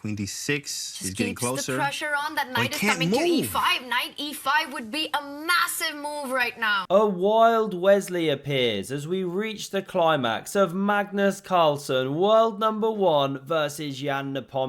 Queen d6. He's getting Keeps closer. the pressure on. That he knight is can't coming move. to e5. Knight e5 would be a massive move right now. A wild Wesley appears as we reach the climax of Magnus Carlsen, world number 1 versus Ian Nepo,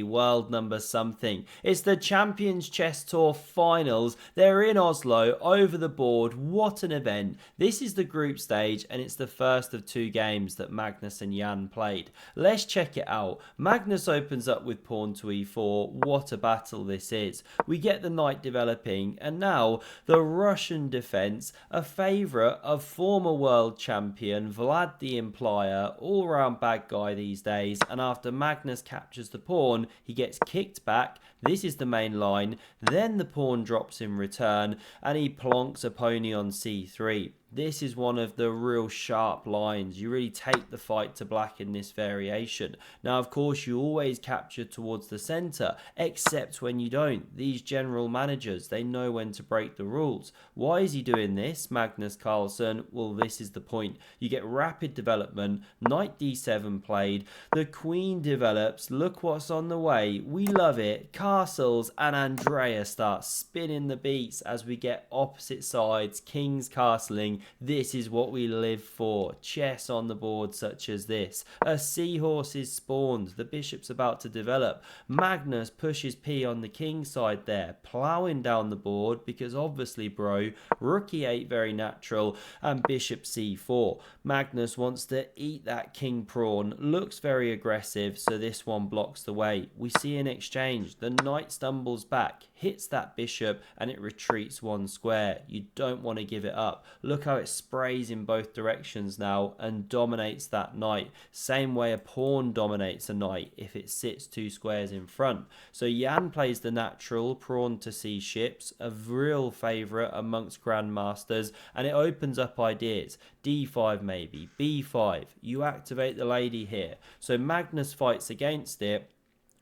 world number something. It's the Champions Chess Tour finals. They're in Oslo, over the board. What an event. This is the group stage and it's the first of 2 games that Magnus and Jan played. Let's check it out. Magnus opens up with pawn to e4. What a battle this is. We get the knight developing and now the Russian defense, a favourite of former world champion Vlad the Implier, all round bad guy these days, and after Magnus captures the pawn, he gets kicked back. This is the main line, then the pawn drops in return, and he plonks a pony on c3. This is one of the real sharp lines. You really take the fight to black in this variation. Now, of course, you always capture towards the center, except when you don't. These general managers, they know when to break the rules. Why is he doing this, Magnus Carlsen? Well, this is the point. You get rapid development, knight d7 played, the queen develops, look what's on the way, we love it, castles, and Andrea starts spinning the beats as we get opposite sides, kings castling. This is what we live for. Chess on the board such as this. A seahorse is spawned. The bishop's about to develop. Magnus pushes p on the king side there, ploughing down the board because obviously, bro, rook e8 very natural and bishop c4. Magnus wants to eat that king pawn. Looks very aggressive, so this one blocks the way. We see an exchange. The knight stumbles back, hits that bishop, and it retreats 1 square. You don't want to give it up. Look how it sprays in both directions now and dominates that knight. Same way a pawn dominates a knight if it sits 2 squares in front. So Jan plays the natural pawn to c ships, a real favourite amongst grandmasters, and it opens up ideas. d5 maybe, b5. You activate the lady here. So Magnus fights against it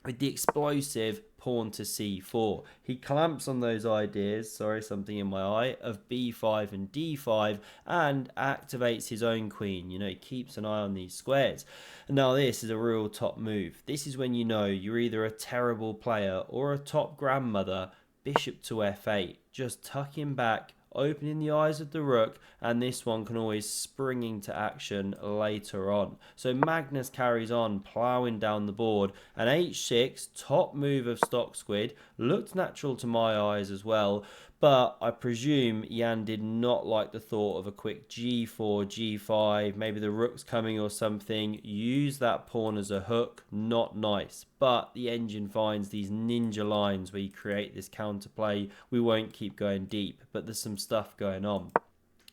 with the explosive pawn to c4. He clamps on those ideas, sorry, something in my eye, of b5 and d5 and activates his own queen. You know, he keeps an eye on these squares. And now this is a real top move. This is when you know you're either a terrible player or a top grandmother. Bishop to f8, just tucking back, opening the eyes of the rook, and this one can always spring into action later on. So Magnus carries on, ploughing down the board, and h6, top move of Stock Squid, looked natural to my eyes as well, but I presume Jan did not like the thought of a quick g4, g5, maybe the rook's coming or something. Use that pawn as a hook, not nice. But the engine finds these ninja lines where you create this counterplay. We won't keep going deep, but there's some stuff going on.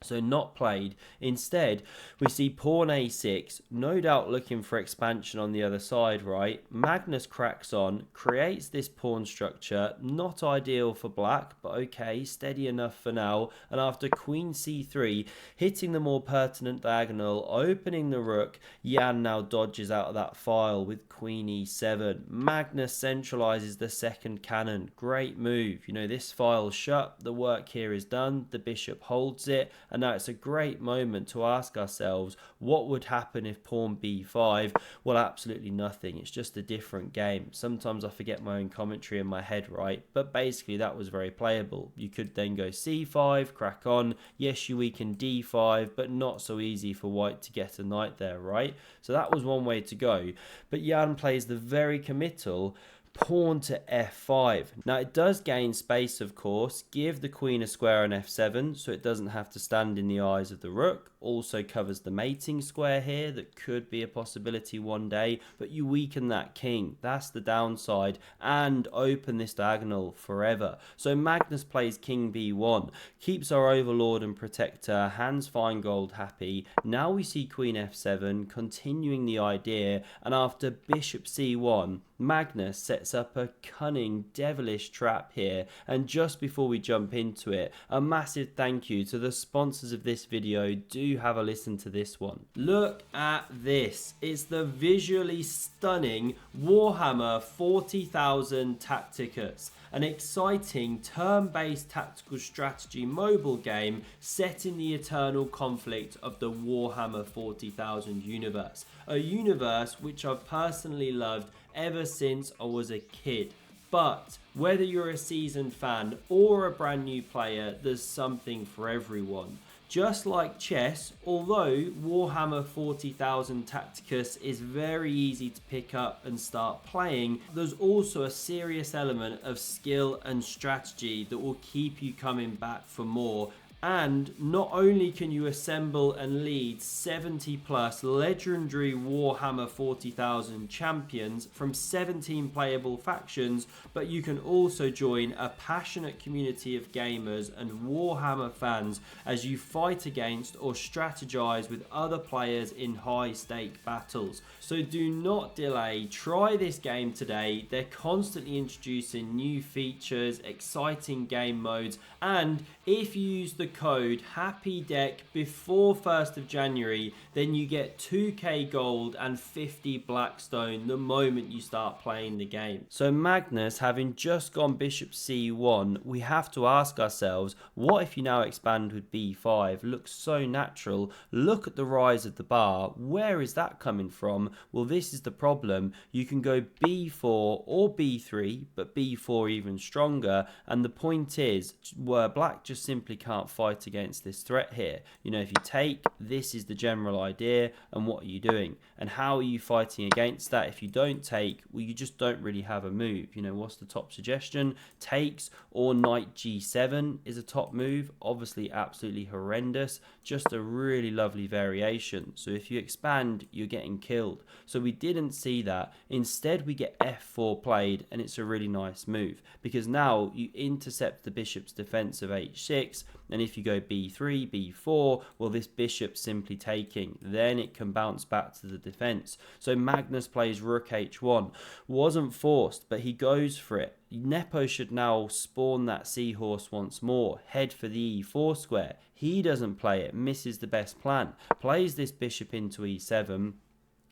So not played. Instead, we see pawn a6, no doubt looking for expansion on the other side, right? Magnus cracks on, creates this pawn structure, not ideal for black, but okay, steady enough for now. And after queen c3, hitting the more pertinent diagonal, opening the rook, Jan now dodges out of that file with queen e7. Magnus centralizes the second cannon. Great move. You know, this file's shut, the work here is done, the bishop holds it. And now it's a great moment to ask ourselves, what would happen if pawn b5? Well, absolutely nothing. It's just a different game. Sometimes I forget my own commentary in my head, right? But basically that was very playable. You could then go c5, crack on. Yes, you weaken d5, but not so easy for white to get a knight there, right? So that was one way to go. But Jan plays the very committal pawn to f5. Now it does gain space, of course. Give the queen a square on f7 so it doesn't have to stand in the eyes of the rook. Also covers the mating square here that could be a possibility one day, but you weaken that king. That's the downside, and open this diagonal forever. So Magnus plays king b1, keeps our overlord and protector, Hans Feingold happy. Now we see queen f7, continuing the idea, and after bishop c1, Magnus sets up a cunning, devilish trap here. And just before we jump into it, a massive thank you to the sponsors of this video. Do have a listen to this one. Look at this. It's the visually stunning Warhammer 40,000 Tacticus, an exciting turn-based tactical strategy mobile game set in the eternal conflict of the Warhammer 40,000 universe. A universe which I've personally loved ever since I was a kid. But whether you're a seasoned fan or a brand new player, there's something for everyone. Just like chess, although Warhammer 40,000 Tacticus is very easy to pick up and start playing, there's also a serious element of skill and strategy that will keep you coming back for more. And not only can you assemble and lead 70 plus legendary Warhammer 40,000 champions from 17 playable factions, but you can also join a passionate community of gamers and Warhammer fans as you fight against or strategize with other players in high stake battles. So do not delay, try this game today. They're constantly introducing new features, exciting game modes, and if you use the code HAPPYDECK before 1st of January, then you get 2k gold and 50 Blackstone the moment you start playing the game. So Magnus, having just gone bishop c1, we have to ask ourselves, what if you now expand with b5? Looks so natural. Look at the rise of the bar. Where is that coming from? Well, this is the problem. You can go b4 or b3, but b4 even stronger, and the point is, where black just simply can't fight against this threat here. You know, if you take, this is the general idea, and what are you doing? And how are you fighting against that? If you don't take, well, you just don't really have a move. You know, what's the top suggestion? Takes or knight g7 is a top move. Obviously, absolutely horrendous. Just a really lovely variation. So if you expand, you're getting killed. So we didn't see that. Instead, we get f4 played, and it's a really nice move because now you intercept the bishop's defense of h6, and if you go b3, b4, well, this bishop's simply taking. Then it can bounce back to the defense. So Magnus plays rook h1. Wasn't forced, but he goes for it. Nepo should now spawn that seahorse once more, head for the e4 square. He doesn't play it, misses the best plan. Plays this bishop into e7.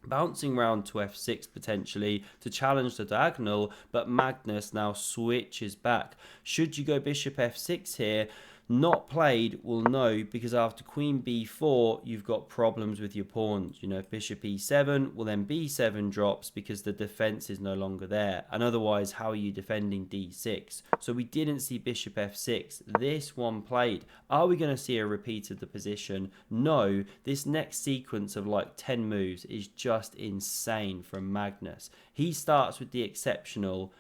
Bouncing round to f6 potentially to challenge the diagonal, but Magnus now switches back. Should you go bishop f6 here? Not played, well, no, because after queen b4 you've got problems with your pawns. You know, if bishop e7, well, then b7 drops because the defense is no longer there, and otherwise how are you defending d6? So we didn't see bishop f6. This one played. Are we going to see a repeat of the position? No. This next sequence of like 10 moves is just insane from Magnus. He starts with the exceptional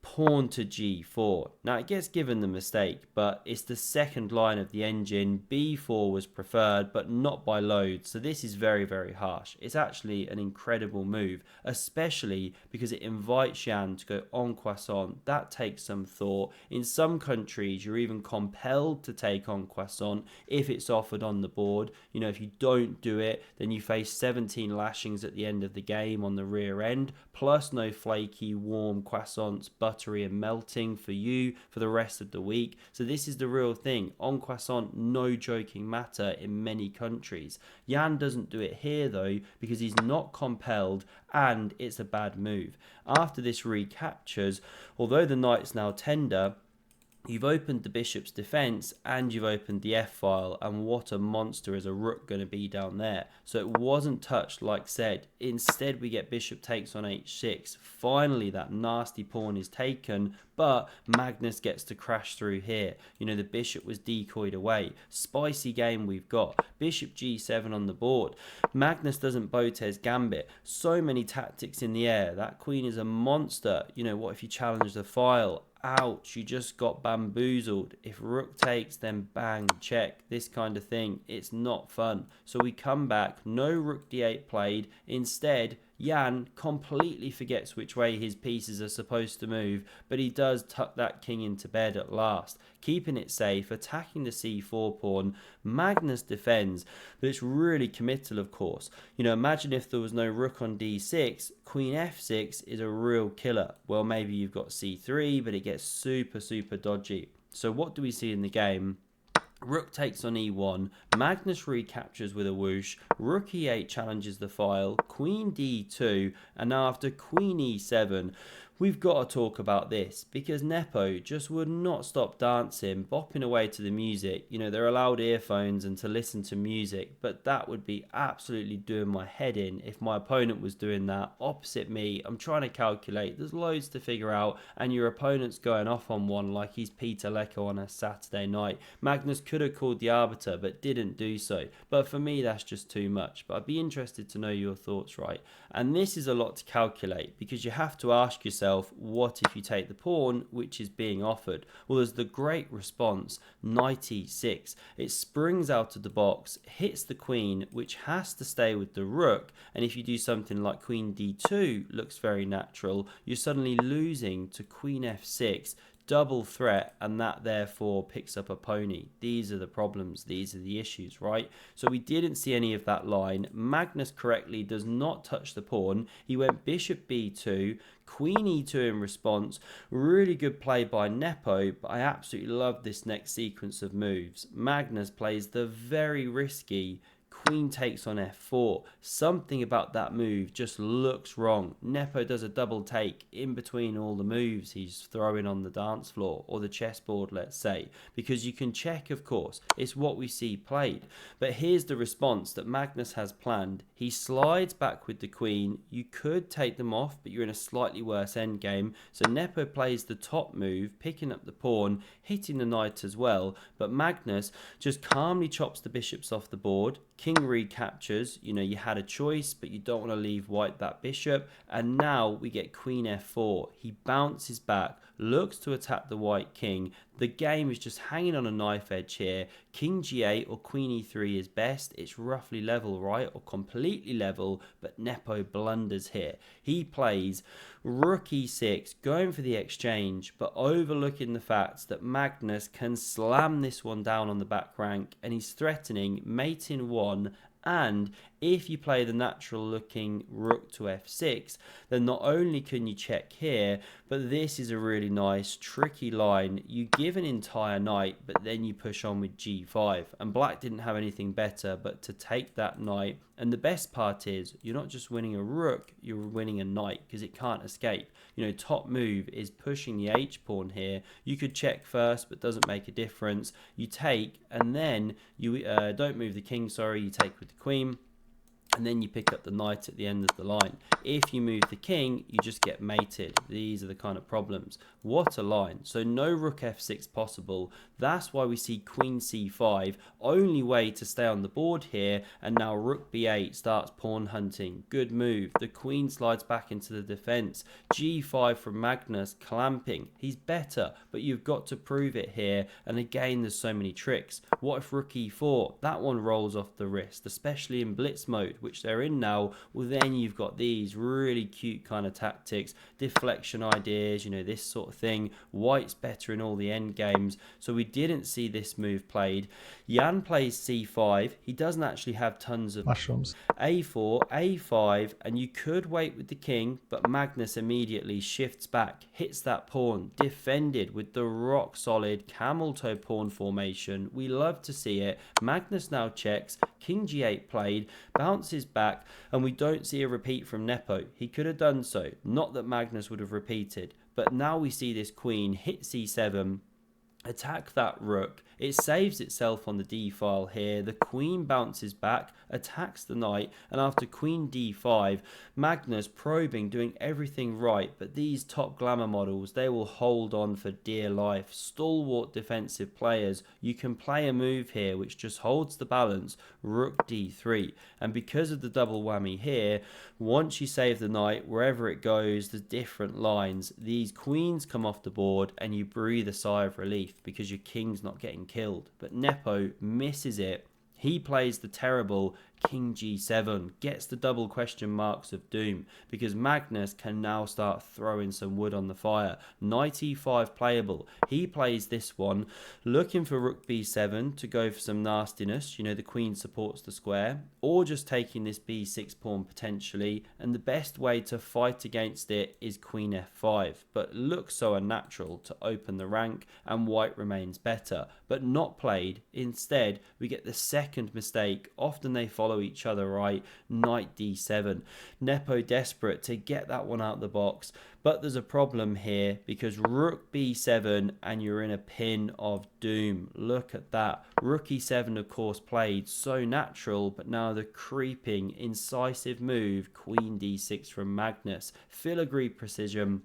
pawn to g4. Now it gets given the mistake, but it's the second line of the engine. b4 was preferred, but not by loads, so this is very, very harsh. It's actually an incredible move, especially because it invites Jan to go en croissant. That takes some thought. In some countries you're even compelled to take en croissant if it's offered on the board. You know, if you don't do it, then you face 17 lashings at the end of the game on the rear end, plus no flaky warm croissants, buttery and melting for you for the rest of the week. So this is the real thing. En croissant, no joking matter in many countries. Jan doesn't do it here though, because he's not compelled, and it's a bad move. After this recaptures, although the knight's now tender, you've opened the bishop's defense and you've opened the f-file, and what a monster is a rook going to be down there. So it wasn't touched like said. Instead we get bishop takes on h6. Finally that nasty pawn is taken, but Magnus gets to crash through here. You know, the bishop was decoyed away. Spicy game we've got. Bishop g7 on the board. Magnus doesn't Botez gambit. So many tactics in the air. That queen is a monster. You know, what if you challenge the file? Ouch, you just got bamboozled. If rook takes, then bang, check. This kind of thing, it's not fun. So we come back, no rook d8 played. Instead, Jan completely forgets which way his pieces are supposed to move, but he does tuck that king into bed at last, keeping it safe, attacking the c4 pawn. Magnus defends, but it's really committal, of course. You know, imagine if there was no rook on d6, queen f6 is a real killer. Well, maybe you've got c3, but it gets super, super dodgy. So what do we see in the game? Rook takes on e1, Magnus recaptures with a whoosh, rook e8 challenges the file, queen d2, and after queen e7, We've got to talk about this because Nepo just would not stop dancing, bopping away to the music. You know, they're allowed earphones and to listen to music, but that would be absolutely doing my head in if my opponent was doing that opposite me. I'm trying to calculate, there's loads to figure out, and your opponent's going off on one like he's Peter Lecco on a Saturday night. Magnus could have called the arbiter, but didn't do so. But for me, that's just too much. But I'd be interested to know your thoughts, right? And this is a lot to calculate because you have to ask yourself, what if you take the pawn which is being offered? Well, there's the great response, knight e6. It springs out of the box, hits the queen, which has to stay with the rook, and if you do something like queen d2, looks very natural, you're suddenly losing to queen f6, double threat, and that therefore picks up a pony. These are the problems, these are the issues, right? So we didn't see any of that line. Magnus correctly does not touch the pawn. He went bishop b2, queen e2 in response. Really good play by Nepo, but I absolutely love this next sequence of moves. Magnus plays the very risky queen takes on f4. Something about that move just looks wrong. Nepo does a double take in between all the moves he's throwing on the dance floor, or the chessboard, let's say, because you can check, of course, it's what we see played. But here's the response that Magnus has planned. He slides back with the queen. You could take them off, but you're in a slightly worse endgame. So Nepo plays the top move, picking up the pawn, hitting the knight as well, but Magnus just calmly chops the bishops off the board. King recaptures, you know, you had a choice, but you don't want to leave white that bishop, and now we get queen f4. He bounces back, looks to attack the white king. The game is just hanging on a knife edge here. King g8 or queen e3 is best. It's roughly level, right, or completely level, but Nepo blunders here. He plays rook e6, going for the exchange, but overlooking the fact that Magnus can slam this one down on the back rank, and he's threatening mate in one. And if you play the natural looking rook to f6, then not only can you check here, but this is a really nice tricky line. You give an entire knight, but then you push on with g5, and black didn't have anything better but to take that knight. And the best part is you're not just winning a rook, you're winning a knight because it can't escape. You know, top move is pushing the h pawn here. You could check first, but doesn't make a difference. You take, and then you don't move the king, sorry, you take with the queen, and then you pick up the knight at the end of the line. If you move the king, you just get mated. These are the kind of problems. What a line. So no rook f6 possible. That's why we see queen c5. Only way to stay on the board here. And now rook b8 starts pawn hunting. Good move. The queen slides back into the defense. g5 from Magnus, clamping. He's better, but you've got to prove it here. And again, there's so many tricks. What if rook e4? That one rolls off the wrist, especially in blitz mode, which they're in now. Well, then you've got these really cute kind of tactics, deflection ideas, you know, this sort of thing. White's better in all the end games, so we didn't see this move played. Jan plays c5. He doesn't actually have tons of mushrooms. a4, a5, and you could wait with the king, but Magnus immediately shifts back, hits that pawn, defended with the rock solid camel toe pawn formation. We love to see it. Magnus now checks, king g8 played, bounces back, and we don't see a repeat from Nepo. He could have done so, not that Magnus would have repeated, but now we see this queen hit c7, attack that rook. It saves itself on the d file here. The queen bounces back, attacks the knight, and after queen d5, Magnus probing, doing everything right, but these top glamour models, they will hold on for dear life. Stalwart defensive players, you can play a move here which just holds the balance, rook d3, and because of the double whammy here, once you save the knight, wherever it goes, there's different lines. These queens come off the board and you breathe a sigh of relief because your king's not getting killed. But Nepo misses it. He plays the terrible king g7, gets the double question marks of doom, because Magnus can now start throwing some wood on the fire. Knight e5 playable. He plays this one, looking for rook b7 to go for some nastiness. You know, the queen supports the square, or just taking this b6 pawn potentially, and the best way to fight against it is queen f5, but looks so unnatural to open the rank, and white remains better, but not played. Instead, we get the second mistake. Often they follow follow each other, right? Knight d7. Nepo desperate to get that one out the box, but there's a problem here because rook b7 and you're in a pin of doom. Look at that. Rook e7, of course, played so natural, but now the creeping, incisive move, queen d6 from Magnus. Filigree precision,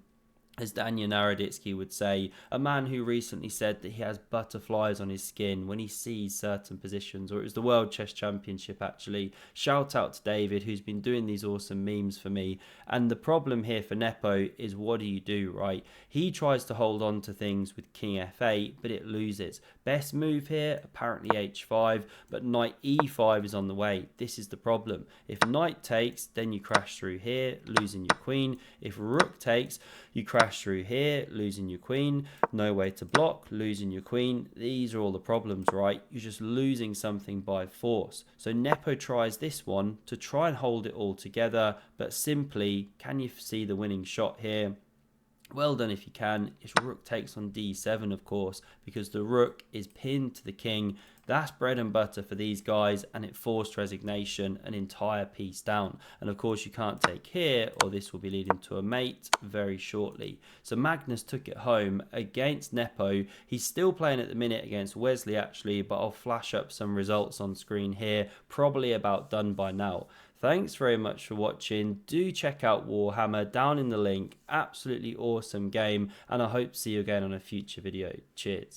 as Daniel Naroditsky would say, a man who recently said that he has butterflies on his skin when he sees certain positions, or it was the World Chess Championship actually. Shout out to David, who's been doing these awesome memes for me. And the problem here for Nepo is, what do you do, right? He tries to hold on to things with king f8, but it loses. Best move here, apparently h5, but knight e5 is on the way. This is the problem. If knight takes, then you crash through here, losing your queen. If rook takes, you crash through here, losing your queen. No way to block, losing your queen. These are all the problems, right? You're just losing something by force. So Nepo tries this one to try and hold it all together, but simply, can you see the winning shot here? Well done if you can. It's rook takes on d7, of course, because the rook is pinned to the king. That's bread and butter for these guys, and it forced resignation, an entire piece down. And of course you can't take here, or this will be leading to a mate very shortly. So Magnus took it home against Nepo. He's still playing at the minute against Wesley actually, but I'll flash up some results on screen here, probably about done by now. Thanks very much for watching. Do check out Warhammer down in the link. Absolutely awesome game, and I hope to see you again on a future video. Cheers.